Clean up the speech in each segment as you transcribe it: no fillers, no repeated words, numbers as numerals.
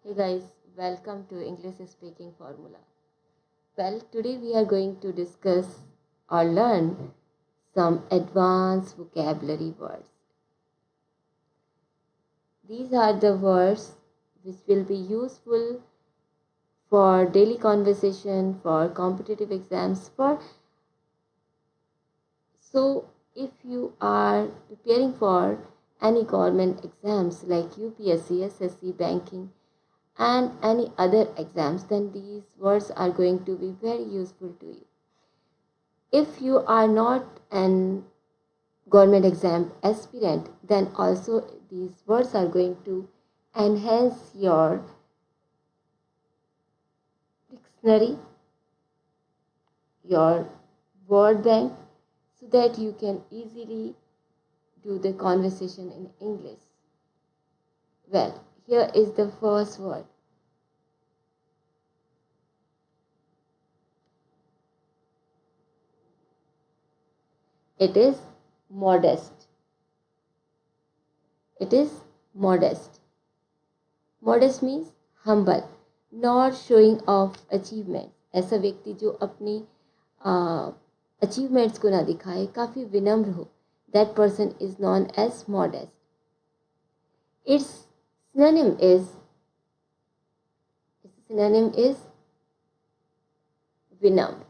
Hey guys, welcome to English Speaking Formula. Well, today we are going to discuss or learn some advanced vocabulary words. These are the words which will be useful for daily conversation, for competitive exams, so if you are preparing for any government exams like UPSC, SSC, banking, and any other exams, then these words are going to be very useful to you. If you are not an government exam aspirant, then also these words are going to enhance your dictionary, your word bank, so that you can easily do the conversation in English. Well, here is the first word. It is modest. It is modest. Modest means humble, not showing off achievement. ऐसा व्यक्ति जो अपनी achievements को ना दिखाए, काफ़ी विनम्र हो, that person is known as modest. Its synonym is vinamr,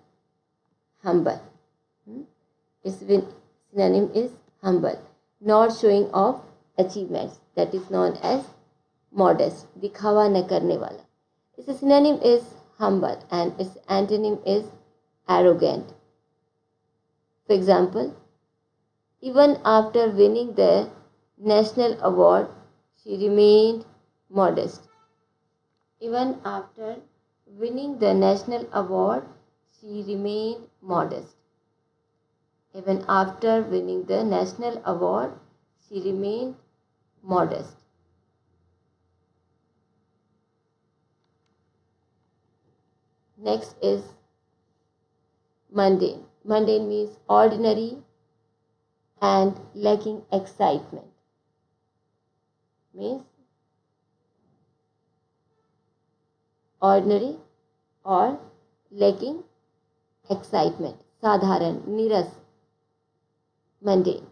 humble. Its synonym is humble, not showing off achievements, that is known as modest, दिखावा न करने वाला. Its synonym is humble and its antonym is arrogant. For example, even after winning the national award, she remained modest. Even after winning the national award, she remained modest. Even after winning the national award, she remained modest. Next is mundane. Mundane means ordinary and lacking excitement. Means ordinary or lacking excitement. साधारण, नीरस, mundane.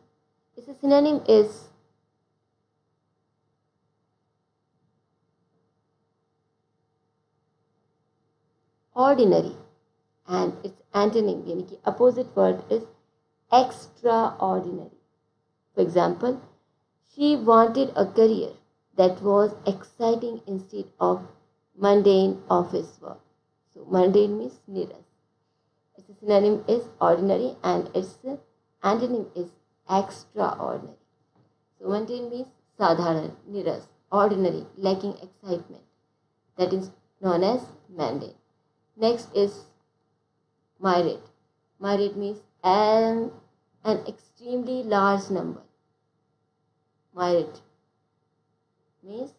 Its synonym is ordinary and its antonym यानी कि opposite word is extraordinary. For example, she wanted a career that was exciting instead of mundane office work. So mundane means nearest. Its synonym is ordinary and its antonym is extraordinary. So mundane means sadharan, nearest, ordinary, lacking excitement. That is known as mundane. Next is myriad. Myriad means an extremely large number. Myriad means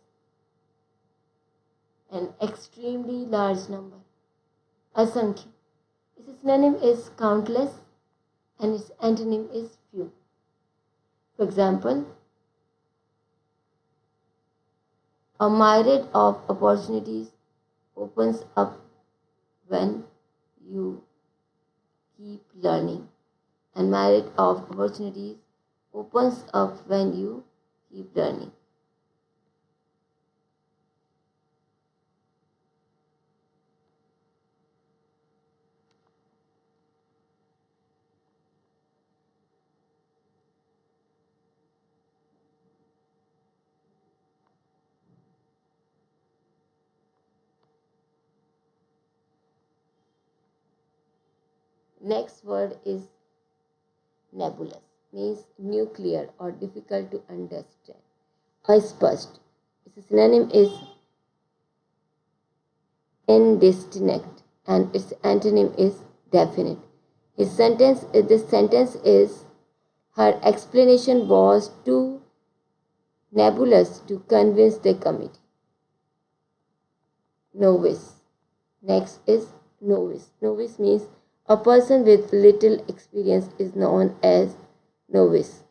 an extremely large number. Asankhya. Its synonym is countless and its antonym is few. For example, a myriad of opportunities opens up when you keep learning, and myriad of opportunities opens up when you keep learning. Next word is nebulous, means nuclear or difficult to understand. Aspasht. Its synonym is indistinct and its antonym is definite. This sentence is her explanation was too nebulous to convince the committee. Novice. Next is novice. Novice means a person with little experience is known as novice.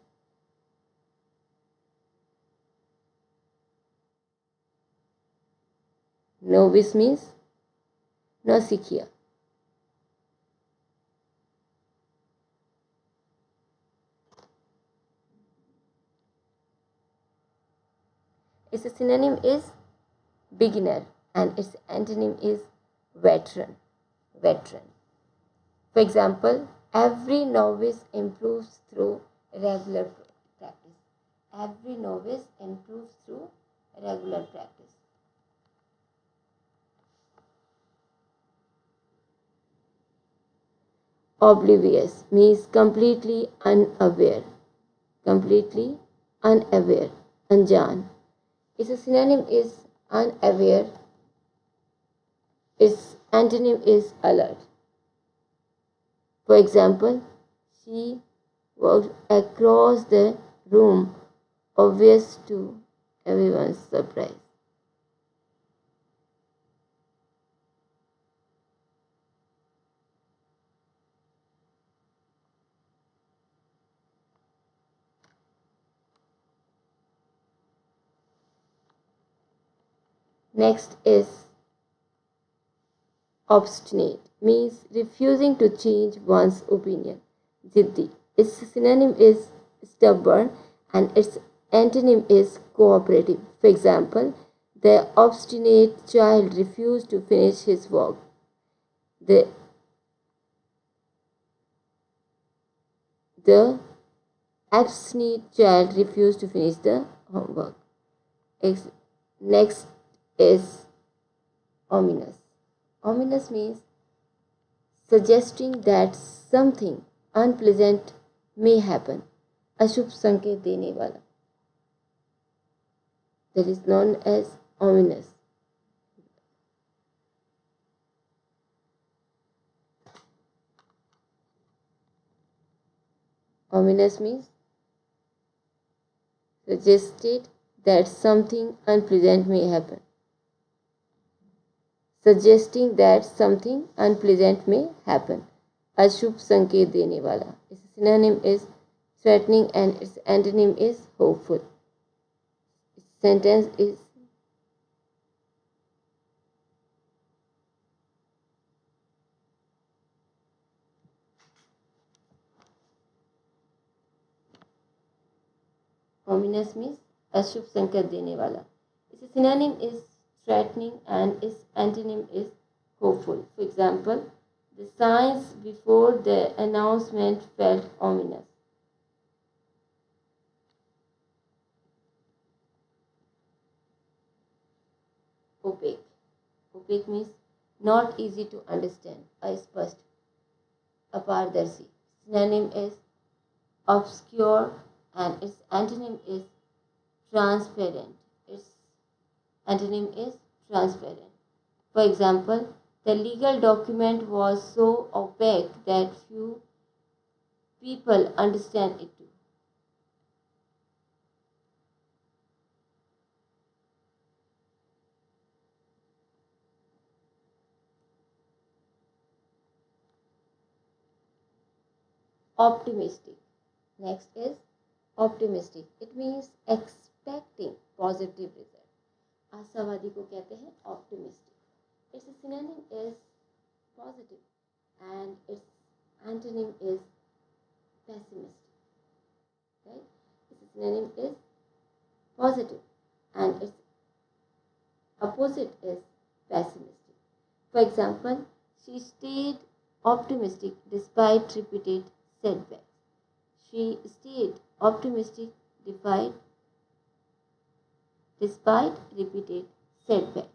Novice means Nausicaa. Its synonym is beginner and its antonym is veteran. Veteran. For example, every novice improves through regular practice. Every novice improves through regular practice. Oblivious means completely unaware. Completely unaware. Anjan. Its synonym is unaware. Its antonym is alert. For example, she walked across the room, obvious to everyone's surprise. Next is obstinate, means refusing to change one's opinion. Ziddi. Its synonym is stubborn and its antonym is cooperative. For example, the obstinate child refused to finish his work. The obstinate child refused to finish the homework. Next is ominous. Ominous means suggesting that something unpleasant may happen. अशुभ संकेत देने वाला. That is known as ominous. Ominous means suggested that something unpleasant may happen. Suggesting that something unpleasant may happen. अशुभ संकेत देने वाला. Its synonym is threatening and its antonym is hopeful. Its sentence is ominous means अशुभ संकेत देने वाला. Its synonym is threatening and its antonym is hopeful. For example, the signs before the announcement felt ominous. Opaque. Opaque means not easy to understand. Aspast. Apardarshi. Synonym is obscure and its antonym is transparent. Its antonym is transparent. For example, the legal document was so opaque that few people understand it too. Optimistic. Next is optimistic. It means expecting positive result. आशावादी को कहते हैं optimistic. Its synonym is positive and its antonym is pessimistic. Right? Its synonym is positive and its opposite is pessimistic. For example, she stayed optimistic despite repeated setbacks. She stayed optimistic despite repeated setbacks.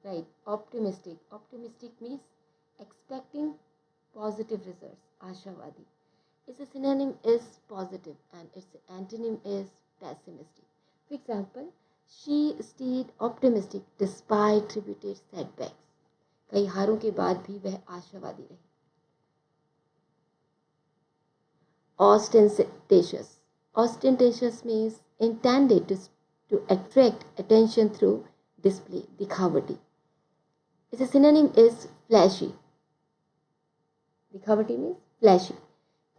right? Optimistic. Optimistic means expecting positive results. Ashawadi. Its synonym is positive and its antonym is pessimistic. For example, she stayed optimistic despite repeated setbacks. कई हारों के बाद भी वह आशावादी रही. Ostentatious. Ostentatious means intended to attract attention through display, दिखावटी. Its synonym is flashy. दिखावटी means flashy.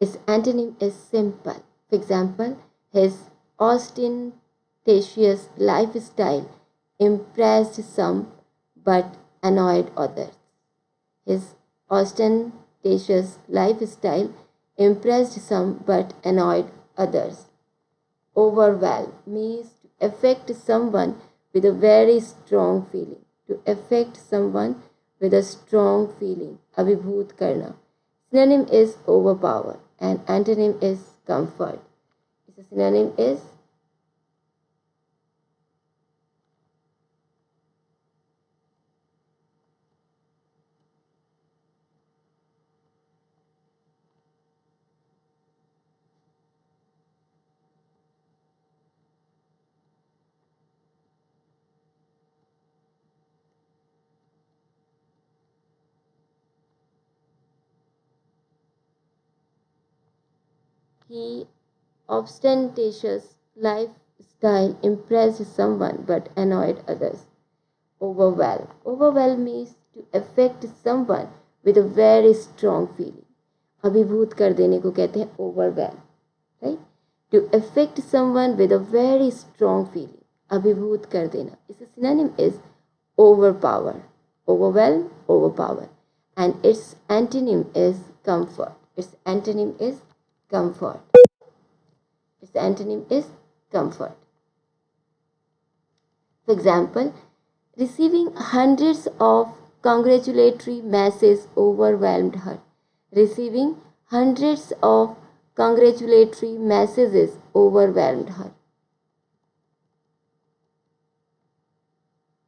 Its antonym is simple. For example, his ostentatious lifestyle impressed some but annoyed others. His ostentatious lifestyle impressed some but annoyed others. Overwhelm means to affect someone with a very strong feeling. To affect someone with a strong feeling. अभिभूत करना. Synonym is overpower and antonym is comfort. Its synonym is he ostentatious lifestyle impressed someone but annoyed others. Overwhelm. Overwhelm means to affect someone with a very strong feeling. अभिभूत कर देने को कहते हैं overwhelm. Right? To affect someone with a very strong feeling. अभिभूत कर देना. Its synonym is overpower. Overwhelm, overpower. And its antonym is comfort. Its antonym is comfort. Its antonym is comfort. For example, receiving hundreds of congratulatory messages overwhelmed her. Receiving hundreds of congratulatory messages overwhelmed her.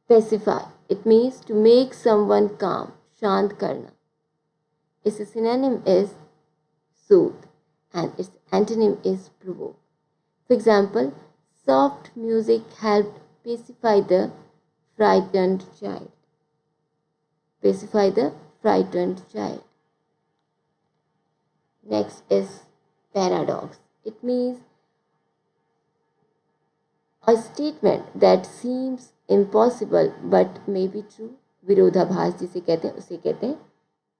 Pacify. It means to make someone calm. शांत करना. Its synonym is soothe and its antonym is provoke. For example, soft music helped pacify the frightened child. Pacify the frightened child. Next is paradox. It means a statement that seems impossible but may be true. विरोधाभास जिसे कहते हैं उसे कहते हैं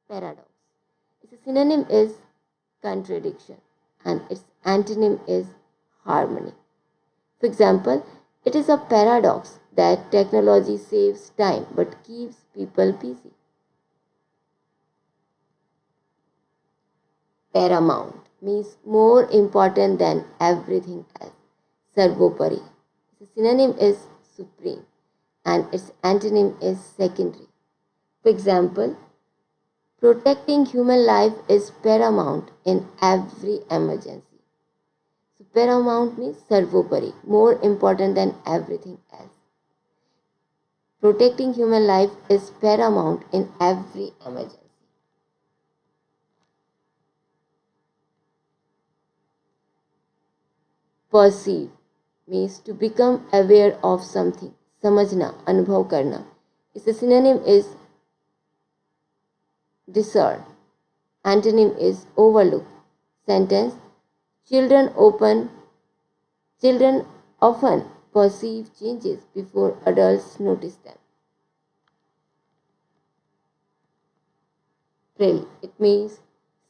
paradox. Its synonym is contradiction and its antonym is harmony. For example, it is a paradox that technology saves time but keeps people busy. Paramount means more important than everything else. Sarvopari. Its synonym is supreme and its antonym is secondary. For example, protecting human life is paramount in every emergency. So paramount means sarvopari, more important than everything else. Protecting human life is paramount in every emergency. Perceive means to become aware of something. समझना, अनुभव करना. Its synonym is discern. Antonym is overlook. Sentence: Children often perceive changes before adults notice them. Prill. It means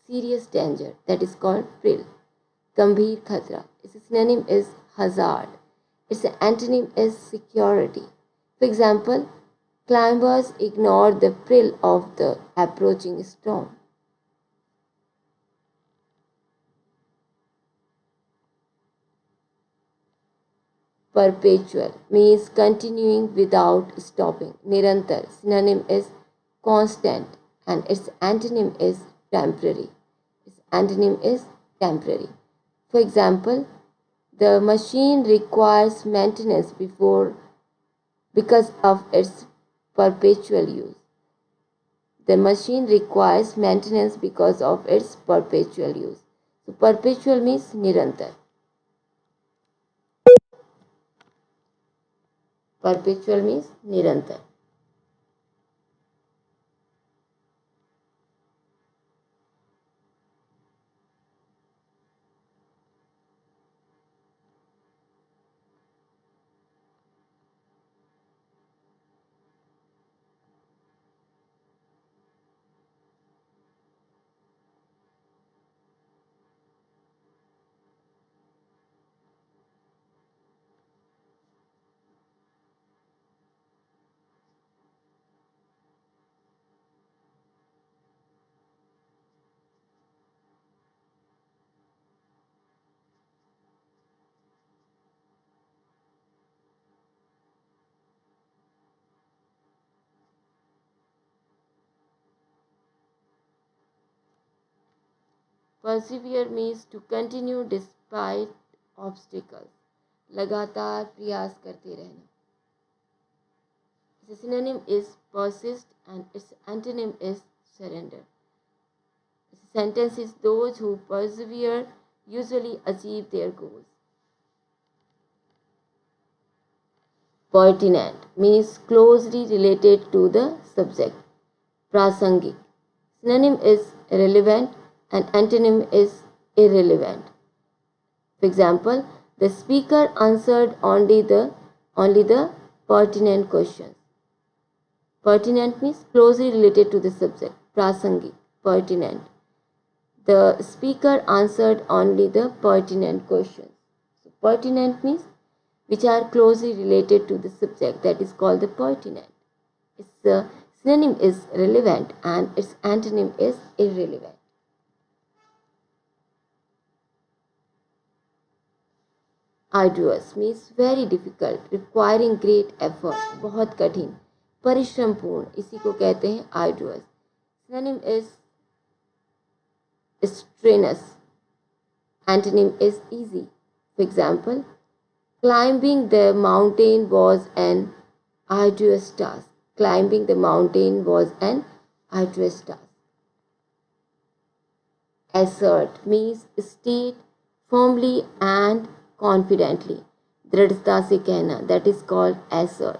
serious danger. That is called prill. गंभीर खतरा. Its synonym is hazard. Its antonym is security. For example, climbers ignore the prill of the approaching storm. Perpetual means continuing without stopping. Nirantar. Synonym is constant and its antonym is temporary. Its antonym is temporary. For example, the machine requires maintenance because of its perpetual use. The machine requires maintenance because of its perpetual use. So perpetual means nirantar. Perpetual means nirantar. Persevere means to continue despite obstacles. लगातार प्रयास करते रहना. Its synonym is persist and its antonym is surrender. The sentence is those who persevere usually achieve their goals. Pertinent means closely related to the subject. Prasangik. Synonym is relevant and antonym is irrelevant. For example, the speaker answered only the pertinent questions. Pertinent means closely related to the subject. Prasangik, pertinent. The speaker answered only the pertinent questions. So pertinent means which are closely related to the subject, that is called the pertinent. Its synonym is relevant and its antonym is irrelevant. Arduous means very difficult, requiring great effort, बहुत कठिन, परिश्रमपूर्ण, इसी को कहते हैं arduous. Synonym is strenuous. Antonym is easy. For example, climbing the mountain was an arduous task. Climbing the mountain was an arduous task. Assert means state firmly and confidently. दृढ़ता से कहना, that is called assert.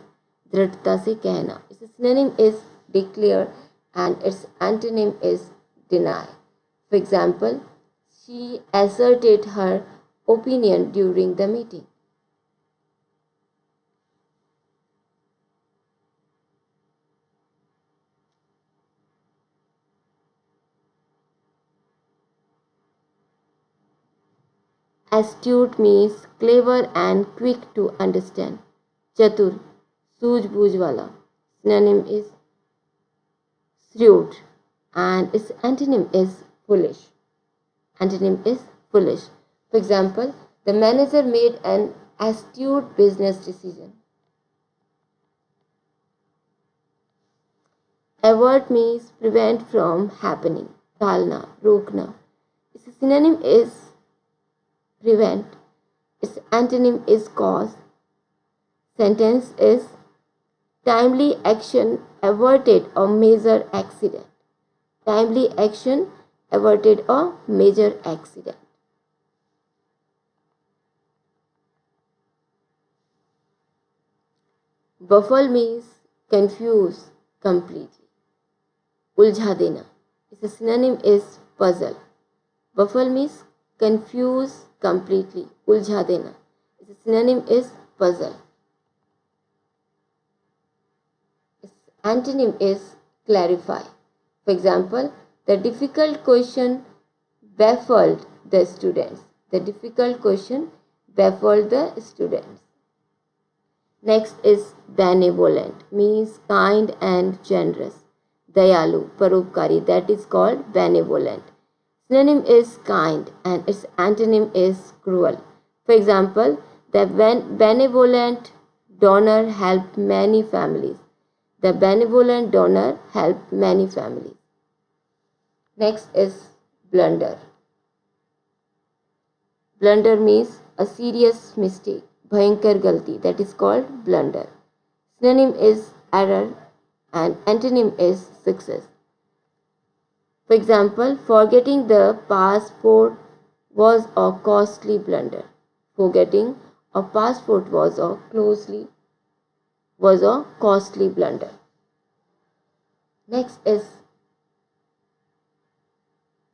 दृढ़ता से कहना. Its synonym is declare and its antonym is deny. For example, she asserted her opinion during the meeting. Astute means clever and quick to understand. Chatur, सूझबूझ वाला. Synonym is shrewd and its antonym is foolish. Antonym is foolish. For example, the manager made an astute business decision. Avert means prevent from happening. टालना, रोकना. Its synonym is prevent. Its antonym is cause. Sentence is timely action averted a major accident. Timely action averted a major accident. Baffle means confuse completely. उलझा देना. Its synonym is puzzle. Baffle means confuse completely. उलझा देना. Its synonym is puzzle. Its antonym is clarify. For example, the difficult question baffled the students. The difficult question baffled the students. Next is benevolent, means kind and generous. Dayalu, paropkari, that is called benevolent. Synonym is kind and its antonym is cruel. For example, the benevolent donor helped many families. The benevolent donor helped many families. Next is blunder. Blunder means a serious mistake, bhayankar galti, that is called blunder. Synonym is error and antonym is success. For example, forgetting the passport was a costly blunder. Forgetting a passport was a costly blunder. Next is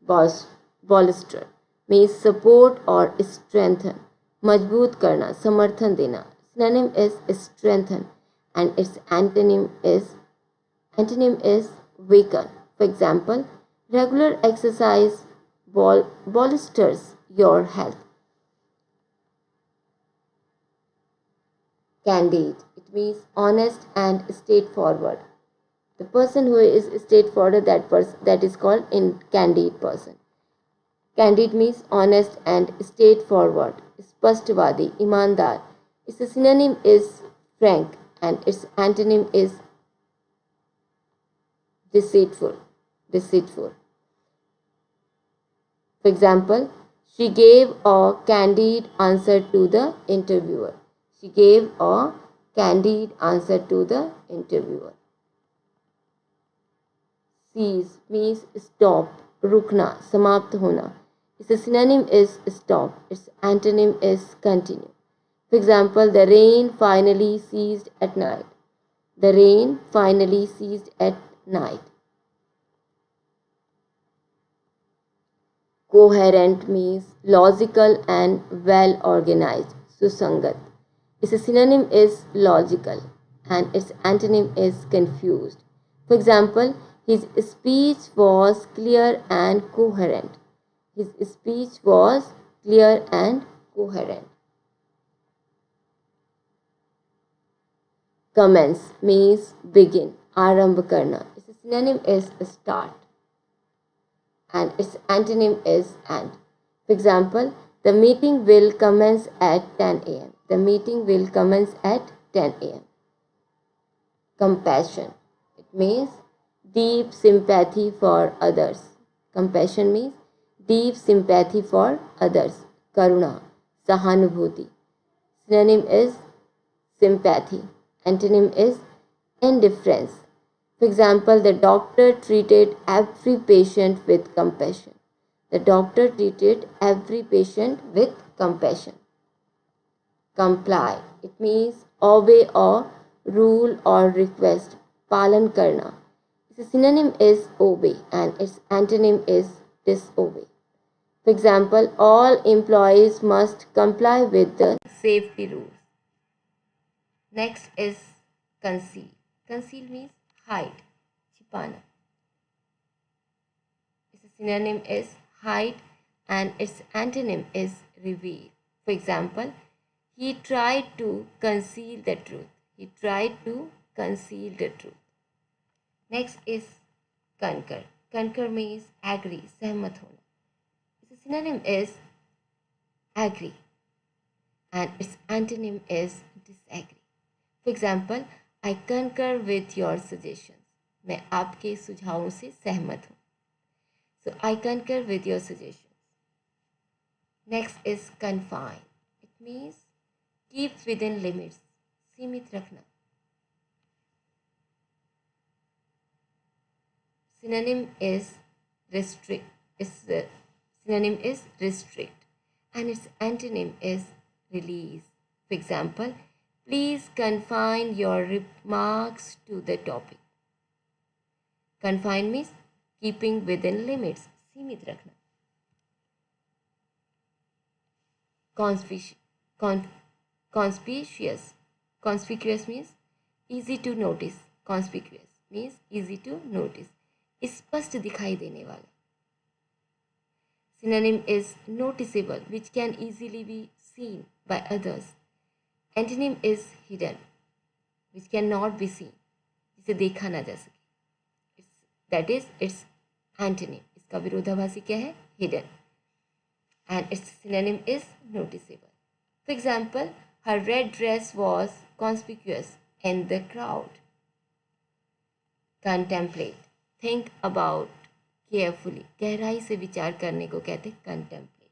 bolster, means support or strengthen. मजबूत करना, समर्थन देना. Synonym is strengthen and its antonym is weaken. For example, regular exercise bolsters your health. Candid, it means honest and straightforward. The person who is straightforward, that is called candid person. Candid means honest and straightforward. Spashtavadi, ईमानदार. Its synonym is frank and its antonym is deceitful. For example, she gave a candid answer to the interviewer. She gave a candid answer to the interviewer. Cease means stop, रुकना, समाप्त होना. Its synonym is stop. Its antonym is continue. For example, the rain finally ceased at night. The rain finally ceased at night. Coherent means logical and well organized. Susangat. Its synonym is logical and its antonym is confused. For example, his speech was clear and coherent. His speech was clear and coherent. Commence means begin, आरंभ करना. Its synonym is start and its antonym is end. For example, the meeting will commence at 10 a.m. The meeting will commence at 10 a.m. Compassion. It means deep sympathy for others. Compassion means deep sympathy for others. Karuna, sahanubhuti. Synonym is sympathy. Antonym is indifference. For example, the doctor treated every patient with compassion. The doctor treated every patient with compassion. Comply. It means obey a rule or request. Palan karna. Its synonym is obey and its antonym is disobey. For example, all employees must comply with the safety rules. Next is conceal. Conceal means hide, chipana. Its synonym is hide and its antonym is reveal. For example, he tried to conceal the truth. He tried to conceal the truth. Next is concur. Concur means agree, सहमत होना. Its synonym is agree and its antonym is disagree. For example, I concur with your suggestions. मैं आपके सुझावों से सहमत हूँ. So I concur with your suggestions. Next is confine. It means keep within limits. सीमित रखना. Synonym is restrict. Synonym is restrict and its antonym is release. For example, please confine your remarks to the topic. Confine means keeping within limits. सीमित रखना. Conspicuous means easy to notice. Conspicuous means easy to notice. स्पष्ट दिखाई देने वाला. Synonym is noticeable, which can easily be seen by others. Antonym is hidden, which cannot be seen. जिसे देखा ना जा सके. That is its antonym. इसका विरोधाभासी क्या है? Hidden. And its synonym is noticeable. For example, her red dress was conspicuous in the crowd. Contemplate. Think about carefully. गहराई से विचार करने को कहते हैं contemplate.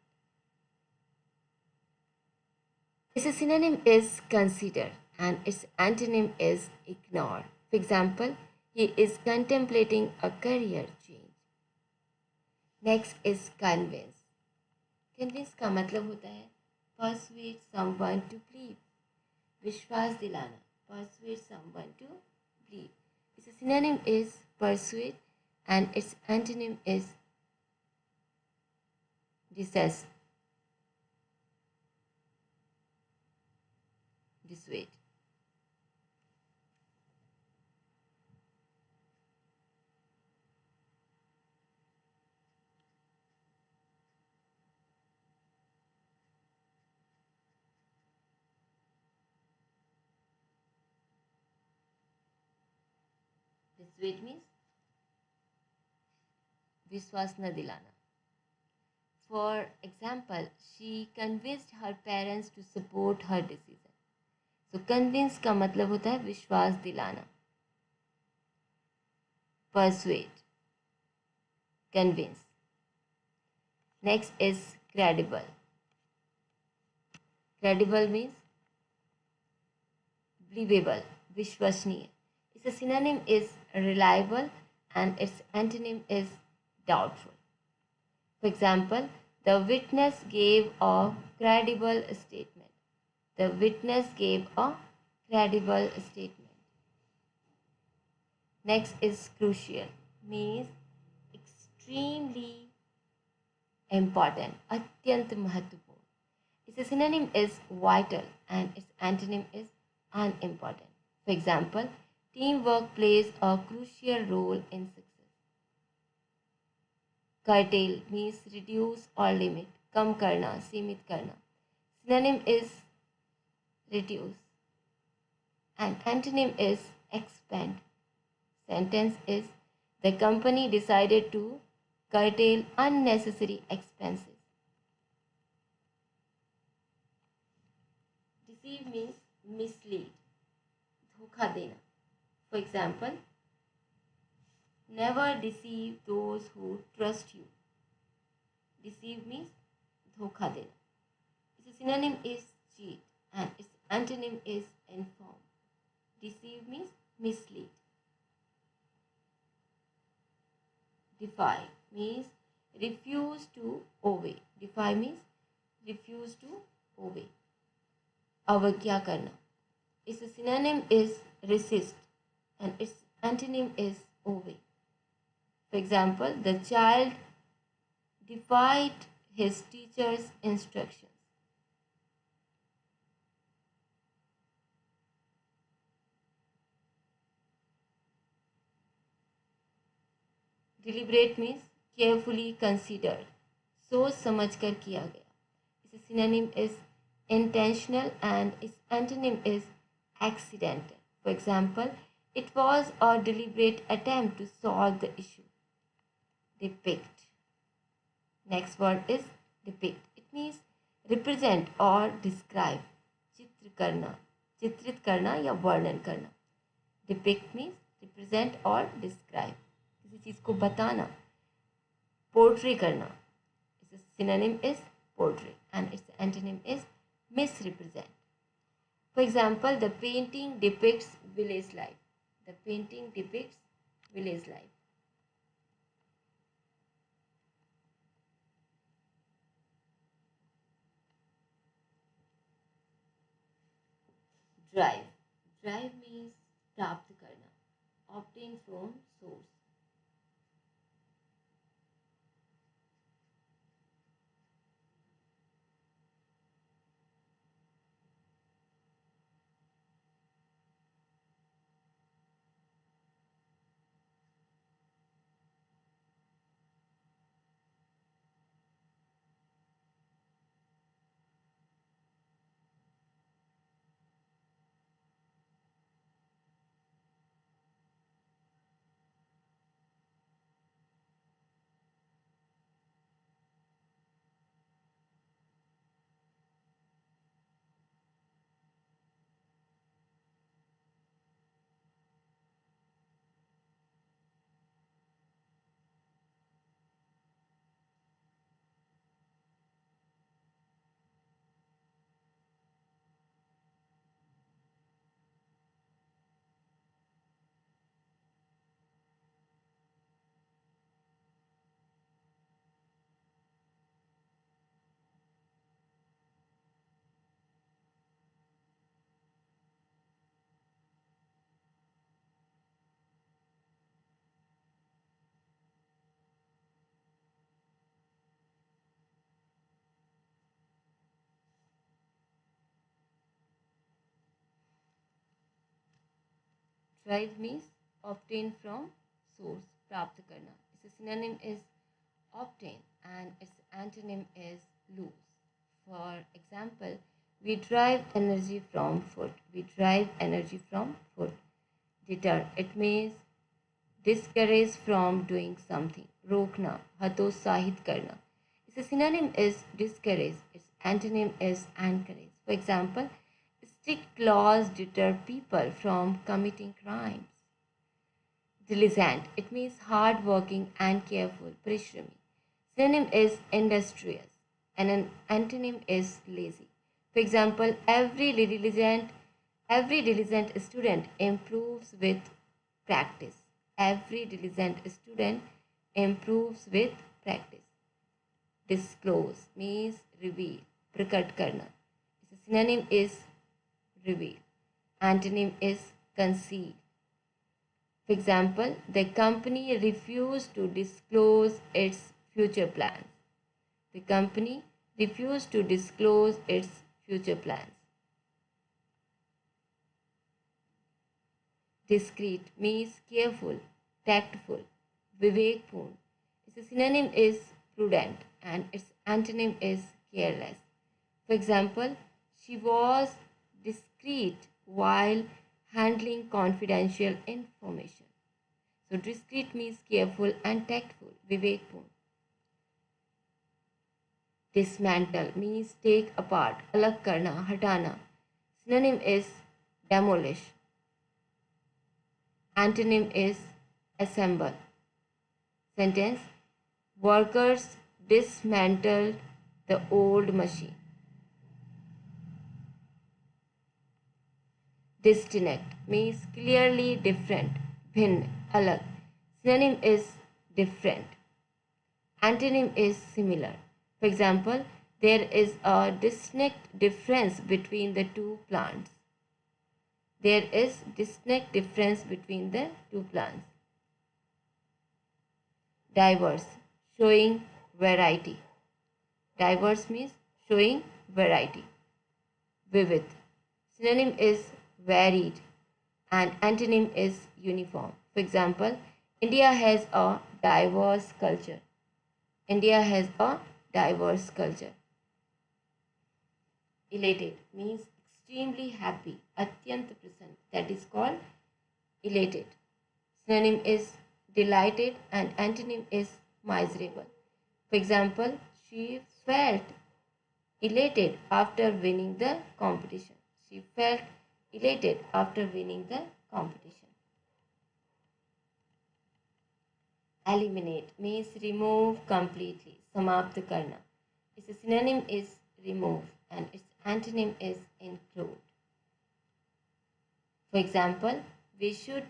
Its synonym is consider and its antonym is ignore. For example, He is contemplating a career change. Next is convince. Convince का मतलब होता है persuade someone to believe. विश्वास दिलाना. Persuade someone to believe. Its synonym is persuade and its antonym is dissuade. Dissuade means विश्वास न दिलाना. For example, she convinced her parents to support her decision. So convince का मतलब होता है विश्वास दिलाना. Persuade, convince. Next is credible. Credible means believable, विश्वसनीय. Its synonym is reliable and its antonym is doubtful. For example, the witness gave a credible statement. The witness gave a credible statement. Next is crucial, means extremely important, अत्यंत महत्वपूर्ण. Its synonym is vital and its antonym is unimportant. For example, teamwork plays a crucial role in success. Curtail means reduce or limit, कम करना, सीमित करना. Synonym is reduce and antonym is expand. Sentence is the company decided to curtail unnecessary expenses. Deceive means mislead, धोखा देना. For example, never deceive those who trust you. Deceive means धोखा देना. Its synonym is cheat and its antonym is inform. Deceive means mislead. Defy means refuse to obey. Defy means refuse to obey. अवज्ञा करना. Its synonym is resist and its antonym is obey. For example, the child defied his teacher's instructions. Deliberate means carefully considered, सोच समझकर किया गया. Its synonym is intentional and its antonym is accidental. For example, it was a deliberate attempt to solve the issue. Depict. Next word is depict. It means represent or describe. चित्रित करना या वर्णन करना. Depict means represent or describe. किसी चीज़ को बताना. Portray करना. Its synonym is portray and its antonym is misrepresent. For example, the painting depicts village life. The painting depicts village life. Drive. Drive means प्राप्त करना. Obtain from source. Derive means obtain from source, प्राप्त करना. Its synonym is obtain and its antonym is lose. For example, we derive energy from food. We derive energy from food. Deter, it means discourage from doing something. रोकना, हतोत्साहित करना. Its synonym is discourage. Its antonym is encourage. For example, strict laws deter people from committing crimes. Diligent, it means hard-working and careful. Parishrami. Synonym is industrious and an antonym is lazy. For example, every diligent student improves with practice. Every diligent student improves with practice. Disclose means reveal, प्रकट करना. Its synonym is reveal. Antonym is conceal. For example, the company refused to disclose its future plans. The company refused to disclose its future plans. Discreet means careful, tactful, vivekpurn. Its synonym is prudent and its antonym is careless. For example, she was discreet while handling confidential information. So discreet means careful and tactful, vivekpurn. Dismantle means take apart, alag karna, hatana. Synonym is demolish. Antonym is assemble. Sentence: workers dismantled the old machine. Distinct means clearly different, bhin, alag. Synonym is different. Antonym is similar. For example, there is a distinct difference between the two plants. There is distinct difference between the two plants. Diverse, showing variety. Diverse means showing variety. Vivid. Synonym is varied and antonym is uniform. For example, India has a diverse culture. India has a diverse culture. Elated means extremely happy, atyant prasann. That is called elated. Synonym is delighted and antonym is miserable. For example, she felt elated after winning the competition. She felt elated after winning the competition. Eliminate means remove completely, समाप्त करना. Its synonym is remove and its antonym is include. For example, we should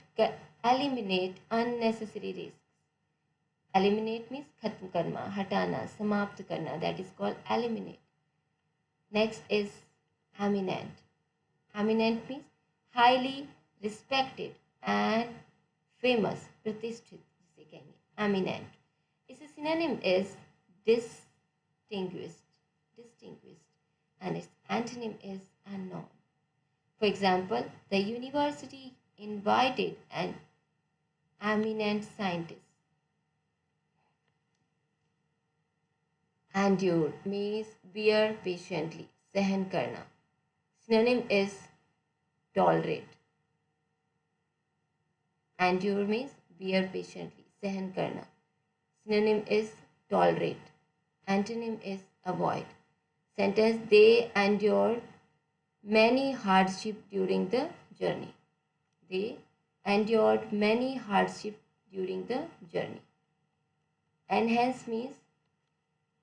eliminate unnecessary risks. Eliminate means खत्म करना, हटाना, समाप्त करना. That is called eliminate. Next is eminent. Eminent means highly respected and famous, प्रतिष्ठित जिसे कहेंगे. Eminent. Its synonym is distinguished, and its antonym is unknown. For example, the university invited an eminent scientist. Endure means bear patiently, सहन करना. Synonym is tolerate. Endure means bear patiently, सहन करना. Synonym is tolerate. Antonym is avoid. Sentence: they endured many hardships during the journey. They endured many hardships during the journey. Enhance means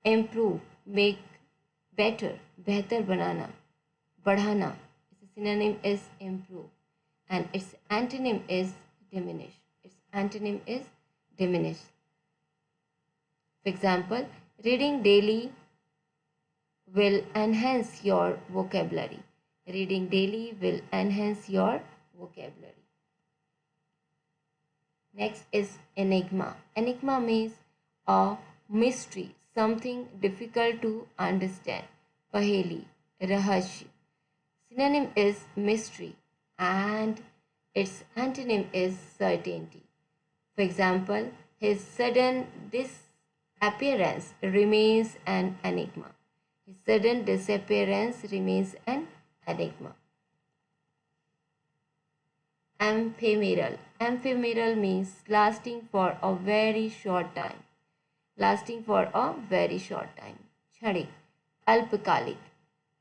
improve, make better, बेहतर बनाना, बढ़ाना. Its synonym is improve and its antonym is diminish. Its antonym is diminish. For example, reading daily will enhance your vocabulary. Reading daily will enhance your vocabulary. Next is enigma. Enigma means a mystery, something difficult to understand. Paheli, rahasya. Synonym is mystery and Its antonym is certainty. For example, his sudden disappearance remains an enigma. His sudden disappearance remains an enigma. Ephemeral. Ephemeral means lasting for a very short time. Lasting for a very short time. Kshanik. Alpakalik.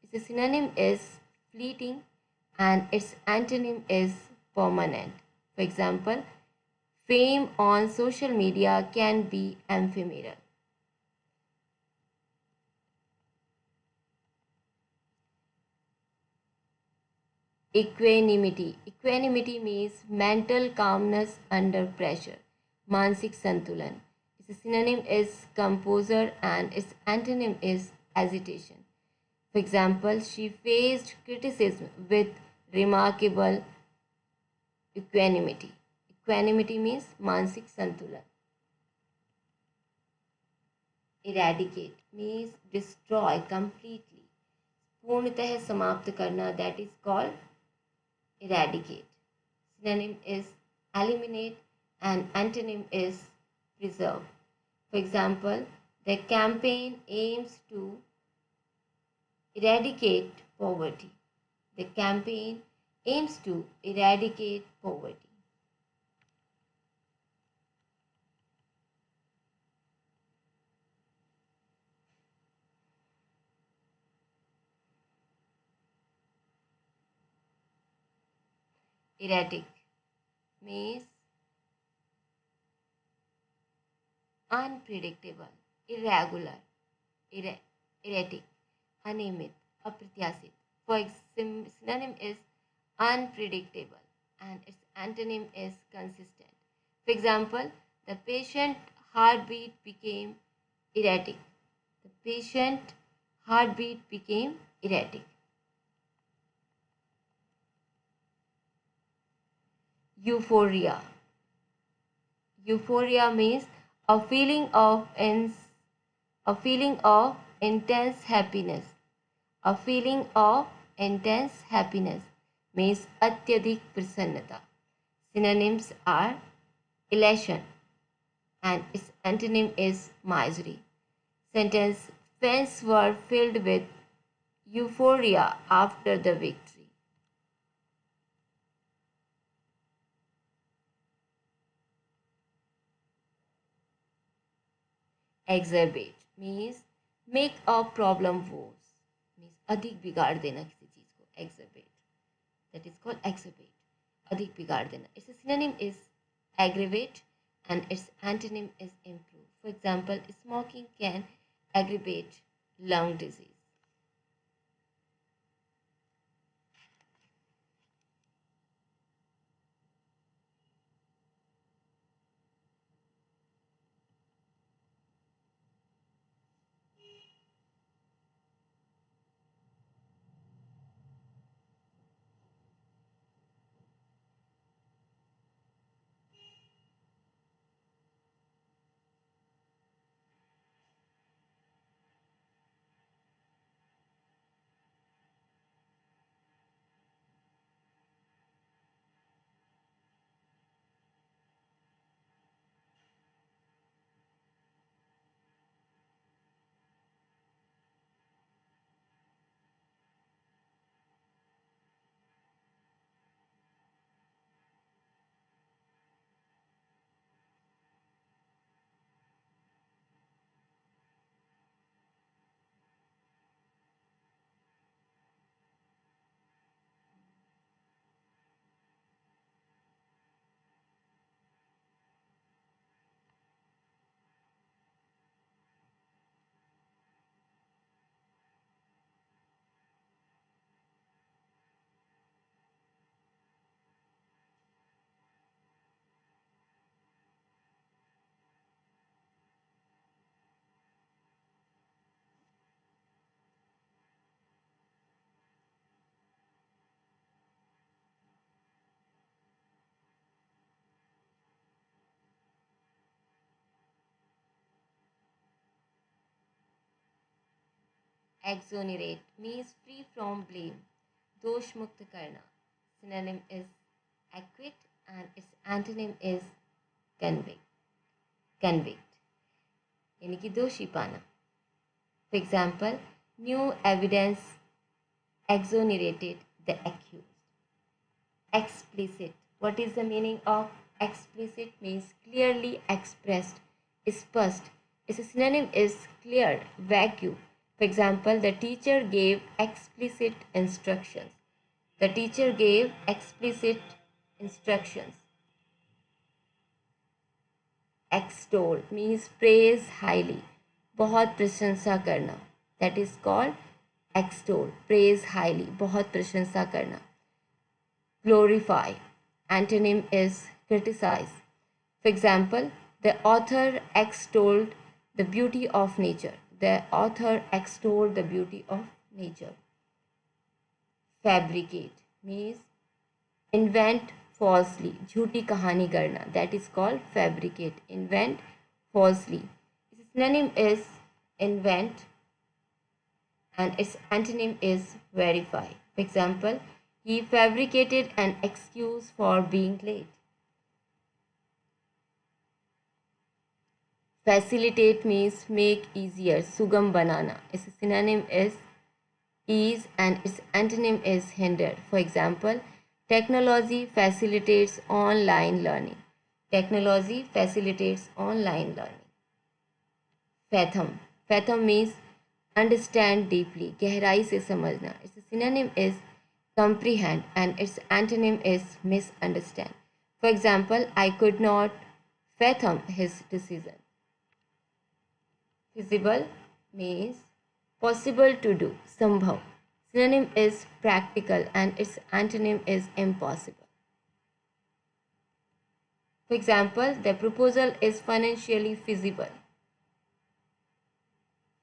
Its synonym is fleeting and its antonym is permanent. For example, fame on social media can be ephemeral. Equanimity. Equanimity means mental calmness under pressure. Mansik Santulan. Its synonym is composure and its antonym is agitation. For example, she faced criticism with remarkable equanimity. Equanimity means Mansik Santulan. Eradicate means destroy completely. पूर्णतः समाप्त करना, that is called eradicate. Synonym is eliminate and antonym is preserve. For example, the campaign aims to eradicate poverty. The campaign aims to eradicate poverty. Erratic means unpredictable, irregular, erratic, अनियमित, अप्रत्याशित. For synonym is unpredictable and its antonym is consistent. For example, the patient heartbeat became erratic. The patient heartbeat became erratic. Euphoria. Euphoria means a feeling of intense happiness. A feeling of intense happiness means अत्यधिक प्रसन्नता. Synonyms are elation and its antonym is misery. Sentence: fans were filled with euphoria after the victory. Exacerbate means make a problem worse. Means अधिक बिगाड़ देना किसी चीज को. Exacerbate. That is called exacerbate. अधिक बिगाड़ देना. Its synonym is aggravate and its antonym is improve. For example, smoking can aggravate lung disease. Exonerate means free from blame. दोष मुक्त करना. Synonym is acquit, and its antonym is convict. Convict यानी कि दोषी पाना. For example, new evidence exonerated the accused. Explicit. What is the meaning of explicit? Means clearly expressed, spust. Its synonym is clear, vague. For example, the teacher gave explicit instructions. The teacher gave explicit instructions. Extol means praise highly, बहुत प्रशंसा करना. That is called extol, praise highly, बहुत प्रशंसा करना. Glorify, antonym is criticize. For example, the author extolled the beauty of nature. The author extolled the beauty of nature. Fabricate means invent falsely, झूठी कहानी करना. That is called fabricate, invent falsely. Its synonym is invent and its antonym is verify. For example, he fabricated an excuse for being late. Facilitate means make easier, sugam banana. Its synonym is ease and its antonym is hinder. For example, technology facilitates online learning. Technology facilitates online learning. Fathom. Fathom means understand deeply, गहराई से समझना. Its synonym is comprehend and its antonym is misunderstand. For example, I could not fathom his decision. Feasible means possible to do, संभव. Synonym is practical and its antonym is impossible. For example, the proposal is financially feasible.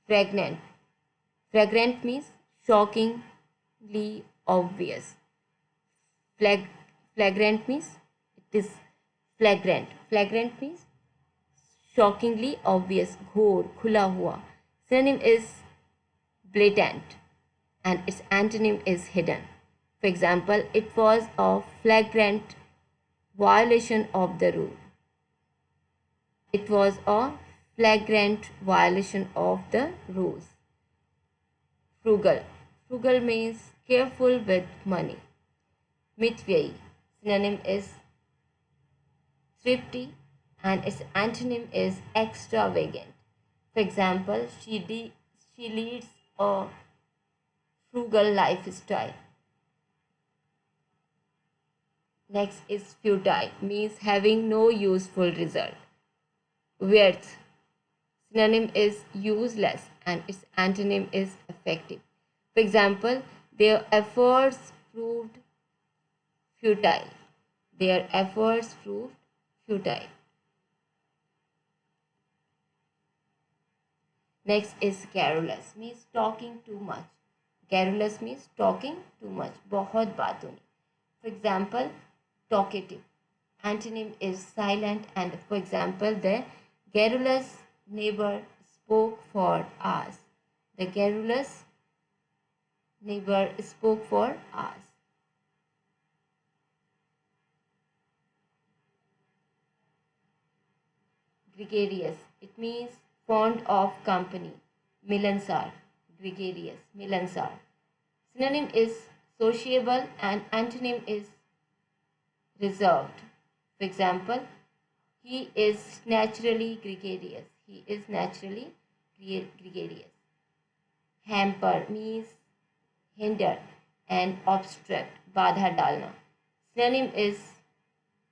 Fragrant. Fragrant means shockingly obvious. Flagrant means it is flagrant. Flagrant means shockingly obvious, घोर, खुला हुआ. Synonym is blatant and its antonym is hidden. For example, it was a flagrant violation of the rule. It was a flagrant violation of the rules. Frugal. Frugal means careful with money. Mitvyayi. Synonym is thrifty and its antonym is extravagant. For example, she leads a frugal lifestyle. Next is futile, means having no useful result. Worth. Synonym is useless and its antonym is effective. For example, their efforts proved futile. Their efforts proved futile. Next is garrulous, means talking too much. Garrulous means talking too much, बहुत बात होनी. For example, talkative. Antonym is silent and for example, the garrulous neighbor spoke for hours. The garrulous neighbor spoke for hours. Gregarious. It means fond of company. Milansar. Gregarious. Milansar. Synonym is sociable and antonym is reserved. For example, he is naturally gregarious. He is naturally gregarious. Hamper means hinder and obstruct. बाधा डालना. Synonym is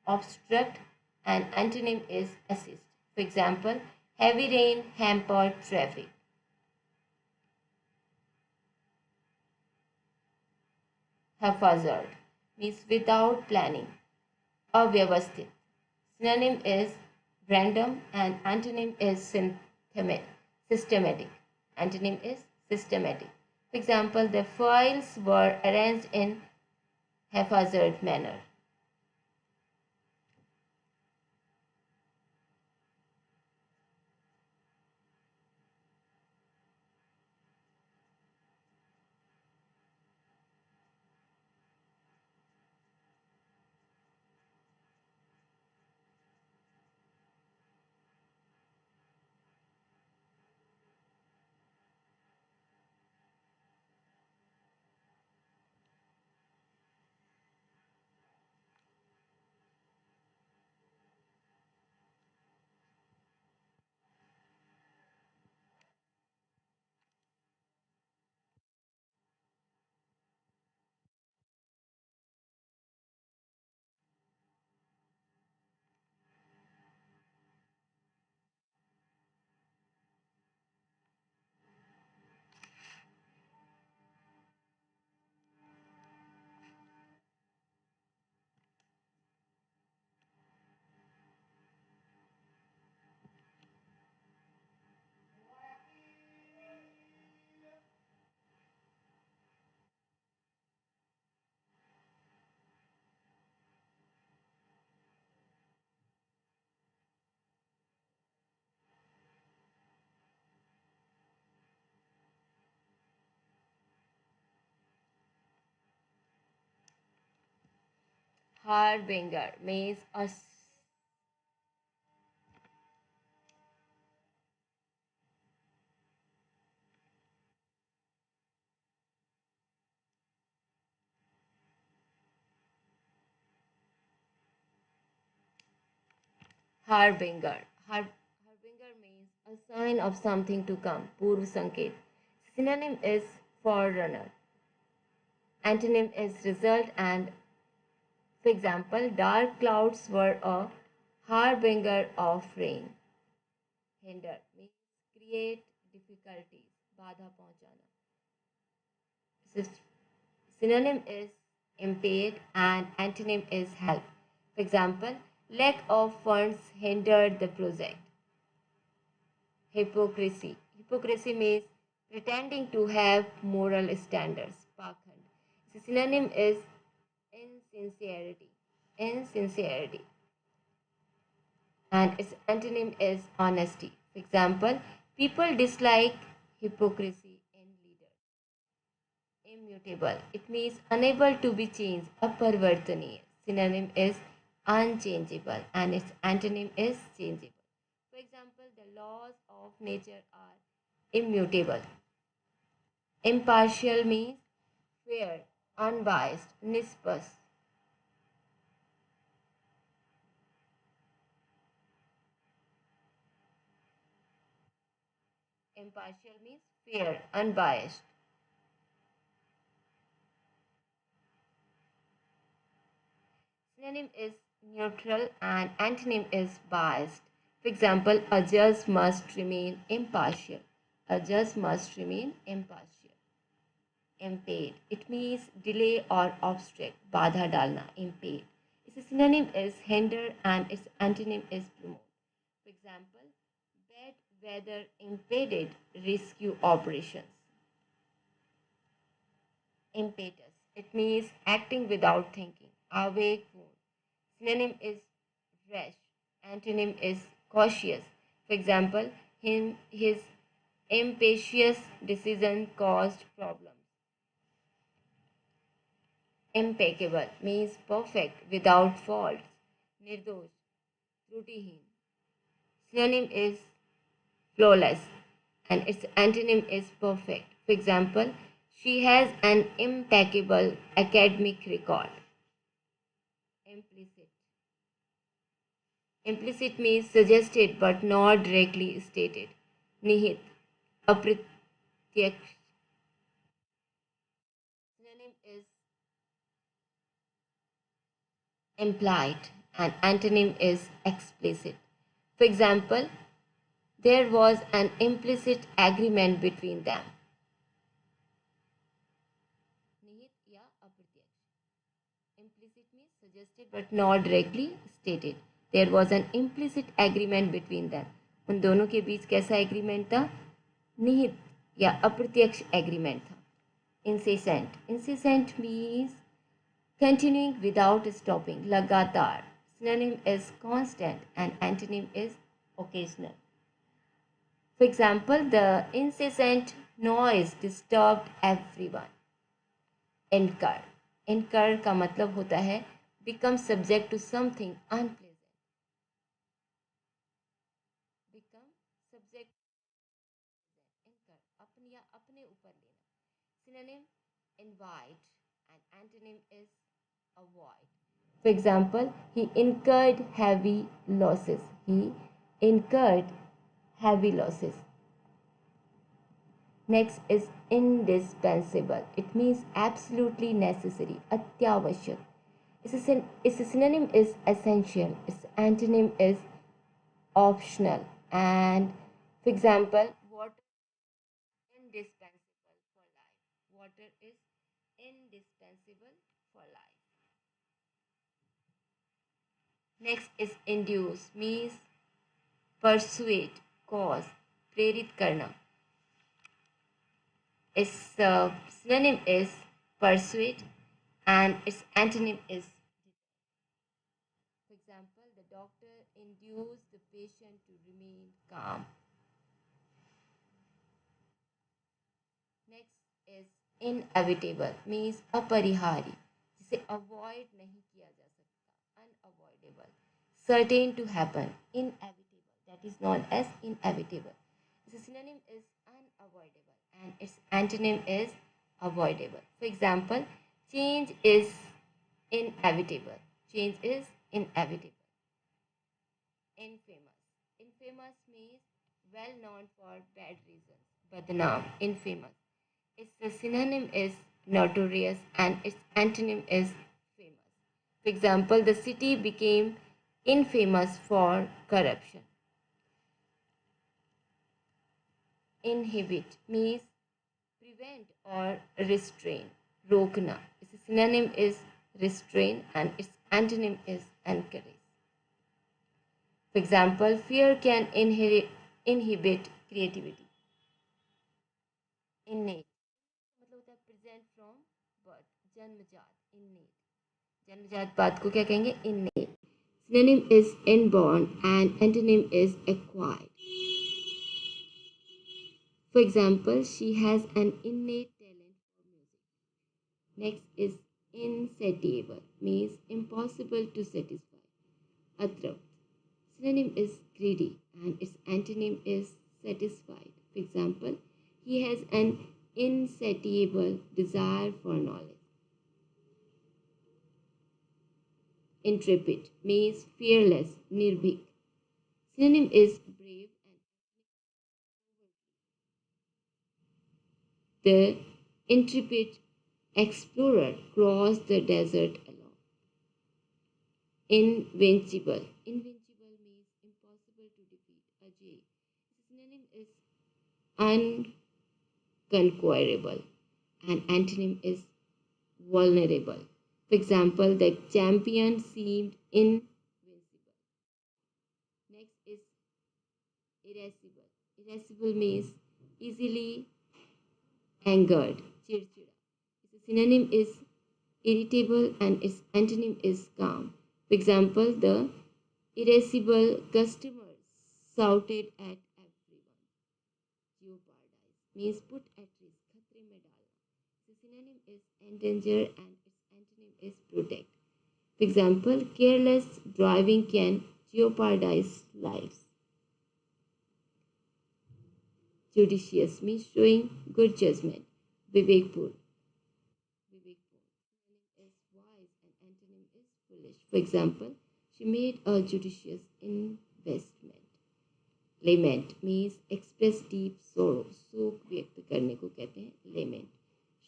obstruct and antonym is assist. For example, heavy rain hampered traffic. Haphazard means without planning. Avyavasthit. Synonym is random and antonym is systematic. Antonym is systematic. For example, the files were arranged in haphazard manner. Harbinger means harbinger. Harbinger means a sign of something to come. Purv sanket. Synonym is forerunner. Antonym is result, and for example, dark clouds were a harbinger of rain. Hinder means create difficulties, बाधा पहुंचाना. Synonym is impede and antonym is help. For example, lack of funds hindered the project. Hypocrisy. Hypocrisy means pretending to have moral standards. Pakhand. Synonym is insincerity. Insincerity. And its antonym is honesty. For example, people dislike hypocrisy in leaders. Immutable. It means unable to be changed. Aparvartaniya. Synonym is unchangeable and its antonym is changeable. For example, the laws of nature are immutable. Impartial means fair, unbiased, nispas. Impartial means fair, unbiased. Synonym is neutral and antonym is biased. For example, a judge must remain impartial. A judge must remain impartial. Impede. It means delay or obstruct. Badha dalna. Impede. Its synonym is hinder and its antonym is promote. For example, bad weather impeded rescue operations. Impetus. It means acting without thinking. Awake wound. Synonym is rash. Antonym is cautious. For example, his impetuous decision caused problems. Impeccable means perfect, without faults. Nirdosh, trutihin. Synonym is flawless and its antonym is perfect. For example, she has an impeccable academic record. Implicit. Implicit means suggested but not directly stated. Nihit, apratyak. Synonym is implied and antonym is explicit. For example, there was an implicit agreement between them. Nihit ya apratyak. Implicit means suggested but not directly stated. There was an implicit agreement between them. उन दोनों के बीच कैसा agreement था? निहित या अप्रत्यक्ष agreement था. Incessant. Incessant means continuing without stopping. लगातार. Synonym is constant and antonym is occasional. For example, the incessant noise disturbed everyone. Incur. Incur का मतलब होता है become subject to something unpleasant. Become subject. Incur. अपने या अपने ऊपर लेना. Synonym invite and antonym is avoid. For example, he incurred heavy losses. He incurred heavy losses. Next is indispensable. It means absolutely necessary, atyavashyak. Its synonym is essential. Its antonym is optional. And for example, water is indispensable for life. Water is indispensable for life. Next is induce, means persuade, cause, प्रेरित करना. Its synonym is persuade and its antonym is. For example, the doctor induced the patient to remain calm. Next is inevitable, means अपरिहारी, जिसे avoid नहीं किया जा सकता. inevitable. Certain to happen, inevitable, that is known as inevitable. The synonym is unavoidable and its antonym is avoidable. For example, change is inevitable. Change is inevitable. Infamous. Infamous means well known for bad reasons. Badnaam, infamous. Its synonym is notorious and its antonym is famous. For example, the city became infamous for corruption. Inhibit means prevent or restrain. Rokna. Its synonym is restrain and its antonym is encourage. For example, fear can inhibit creativity. Innate मतलब होता है present from birth, जन्मजात. Innate, जन्मजात बात को क्या कहेंगे? Innate. Synonym is inborn and antonym is acquired. For example, she has an innate talent for music. Next is insatiable, means impossible to satisfy. Atrapt. Synonym is greedy and its antonym is satisfied. For example, he has an insatiable desire for knowledge. Intrepid means fearless, nirbhik. Synonym is brave and the intrepid explorer crossed the desert alone. Invincible. Invincible means impossible to defeat. Ajay. Synonym is unconquerable and antonym is vulnerable. For example, the champion seemed invincible. Next is irascible. Irascible means easily angered. Chirchira. Its synonym is irritable and its antonym is calm. For example, the irascible customer shouted at everyone. Jeopardize means put at risk. Khatre mein dalna. The synonym is endanger and its antonym is protect. For example, careless driving can jeopardize lives. Judicious means showing good judgment. Vivekpur. Vivekpur. Synonym is wise and antonym is foolish. For example, she made a judicious investment. Lament means express deep sorrow. शोक व्यक्त करने को कहते हैं lament.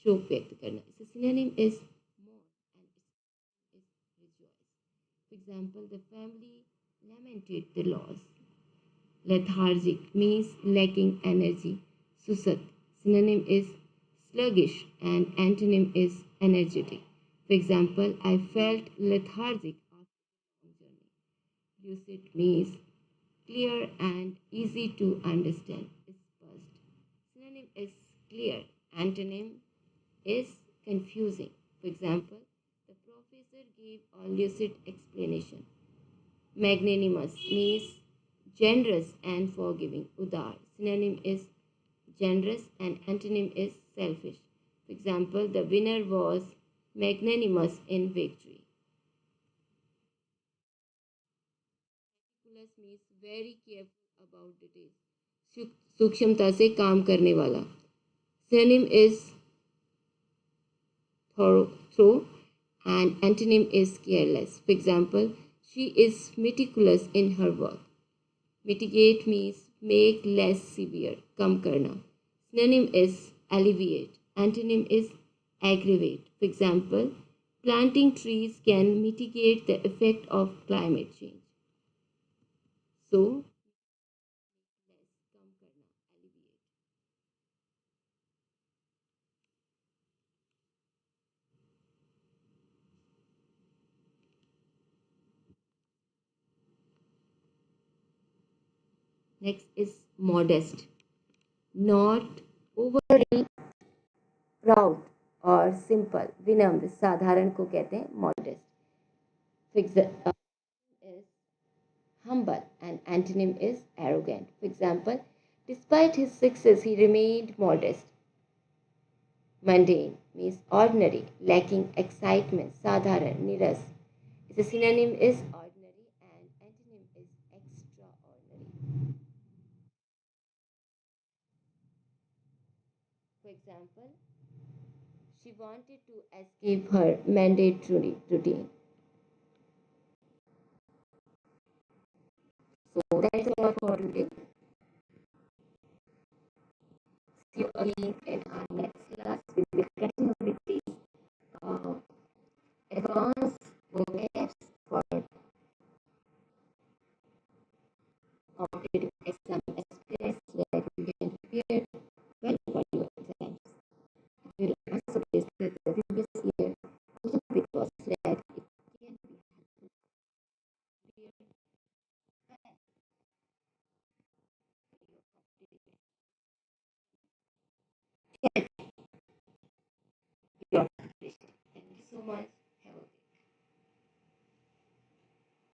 शोक व्यक्त करना. Its synonym is mourn and its is rejoice. For example, the family lamented the loss. Lethargic means lacking energy. Susat. Synonym is sluggish and antonym is energetic. For example, I felt lethargic after a long journey. Lucid means clear and easy to understand. Spust. Synonym is clear. Antonym is confusing. For example, the professor gave a lucid explanation. Magnanimous means generous and forgiving. Udar. Synonym is generous and antonym is selfish. For example, the winner was magnanimous in victory. Meticulous means very careful about details. सूक्ष्मता से काम करने वाला. Synonym is thorough and antonym is careless. For example, she is meticulous in her work. Mitigate means make less severe, कम करना. Synonym is alleviate. Antonym is aggravate. For example, planting trees can mitigate the effect of climate change. So, less, कम करना, alleviate. Next is modest. Not overly proud or simple. विनम्र, साधारण को कहते हैं modest. For example, is humble and antonym is arrogant. For example, despite his success, he remained modest. Mundane means ordinary, lacking excitement. Sadharan, niras. Its synonym is ordinary For example, she wanted to escape her mandatory routine. So that's all for today. See you again in our next class. We will continue with these uh, advanced vocabs for competitive exam aspirants so that you can prepare well for your exams. We will also discuss the previous year question papers so that it can be helpful to prepare well for your competitive exam. Your preparation. Thank you so much.